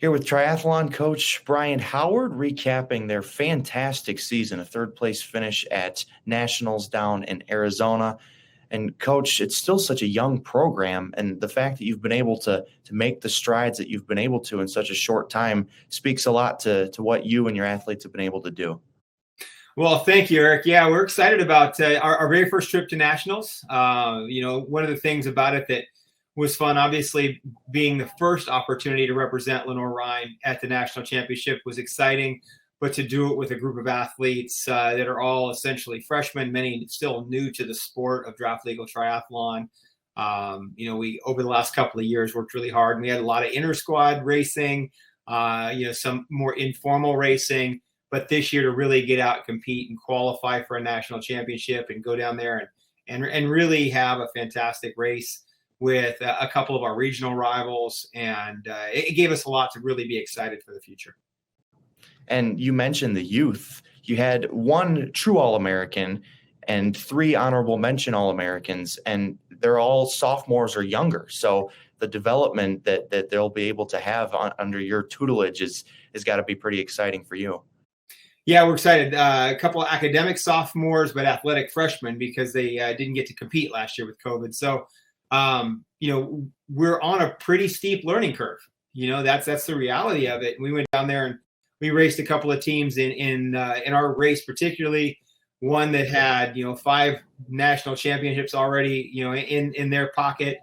Here with Triathlon coach Brian Howard, recapping their fantastic season, a third-place finish at Nationals down in Arizona. And coach, it's still such a young program, and the fact that you've been able to make the strides that you've been able to in such a short time speaks a lot to what you and your athletes have been able to do. Well, thank you, Eric. Yeah, we're excited about our very first trip to Nationals. One of the things about it that was fun, obviously, being the first opportunity to represent Lenoir-Rhyne at the national championship was exciting, but to do it with a group of athletes that are all essentially freshmen, many still new to the sport of draft legal triathlon. We, over the last couple of years, worked really hard, and we had a lot of inter-squad racing, some more informal racing. But this year, to really get out, compete, and qualify for a national championship and go down there and really have a fantastic race with a couple of our regional rivals. And it gave us a lot to really be excited for the future. And you mentioned the youth. You had one true All-American and 3 honorable mention All-Americans, and they're all sophomores or younger. So the development that they'll be able to have under your tutelage is got to be pretty exciting for you. Yeah, we're excited. A couple of academic sophomores, but athletic freshmen because they didn't get to compete last year with COVID. So, we're on a pretty steep learning curve. That's the reality of it. We went down there and we raced a couple of teams in our race, particularly one that had 5 national championships already in their pocket.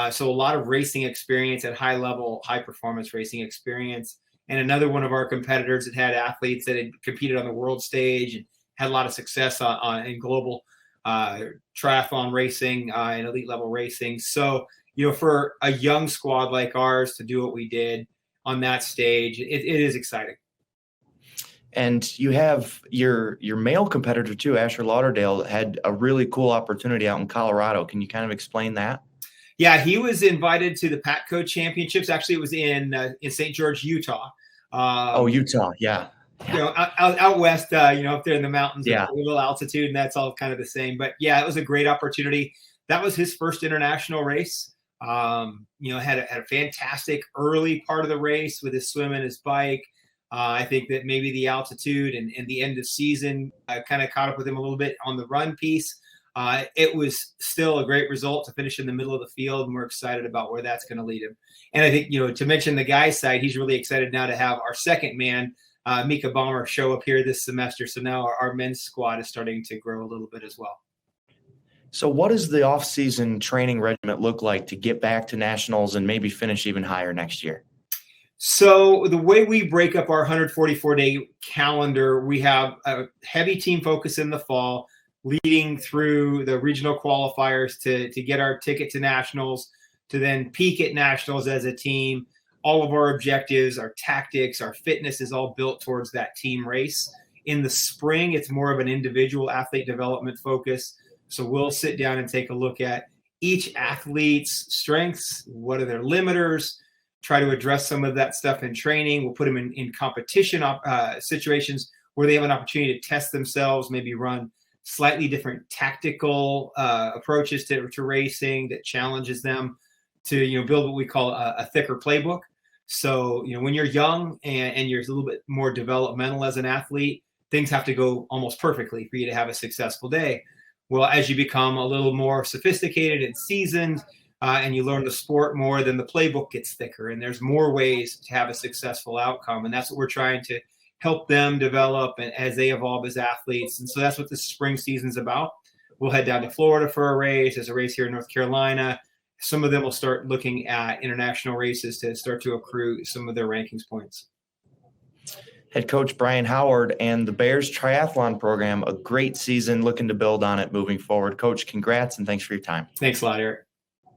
So a lot of racing experience at high level, high performance racing experience. And another one of our competitors that had athletes that had competed on the world stage and had a lot of success in global triathlon racing and elite level racing. So, for a young squad like ours to do what we did on that stage, it is exciting. And you have your male competitor too, Asher Lauderdale, had a really cool opportunity out in Colorado. Can you kind of explain that? Yeah, he was invited to the PATCO Championships. Actually, it was in St. George, Utah. Utah, yeah. Out west, up there in the mountains, yeah, a little altitude, and that's all kind of the same. But yeah, it was a great opportunity. That was his first international race. Had a fantastic early part of the race with his swim and his bike. I think that maybe the altitude and the end of season kind of caught up with him a little bit on the run piece. It was still a great result to finish in the middle of the field, and we're excited about where that's going to lead him. And I think, to mention the guy's side, he's really excited now to have our second man, Mika Bomber, show up here this semester. So now our men's squad is starting to grow a little bit as well. So what does the off-season training regimen look like to get back to nationals and maybe finish even higher next year? So the way we break up our 144-day calendar, we have a heavy team focus in the fall, leading through the regional qualifiers to get our ticket to nationals, to then peak at nationals as a team. All of our objectives, our tactics, our fitness is all built towards that team race. In the spring, it's more of an individual athlete development focus. So we'll sit down and take a look at each athlete's strengths, what are their limiters, try to address some of that stuff in training. We'll put them in competition situations where they have an opportunity to test themselves, maybe run slightly different tactical approaches to racing that challenges them to build what we call a thicker playbook. So when you're young and you're a little bit more developmental as an athlete, things have to go almost perfectly for you to have a successful day. Well, as you become a little more sophisticated and seasoned and you learn the sport more, then the playbook gets thicker and there's more ways to have a successful outcome. And that's what we're trying to help them develop and as they evolve as athletes. And so that's what the spring season's about. We'll head down to Florida for a race. There's a race here in North Carolina. Some of them will start looking at international races to start to accrue some of their rankings points. Head coach Brian Howard and the Bears Triathlon program, a great season, looking to build on it moving forward. Coach, congrats and thanks for your time. Thanks a lot, Eric.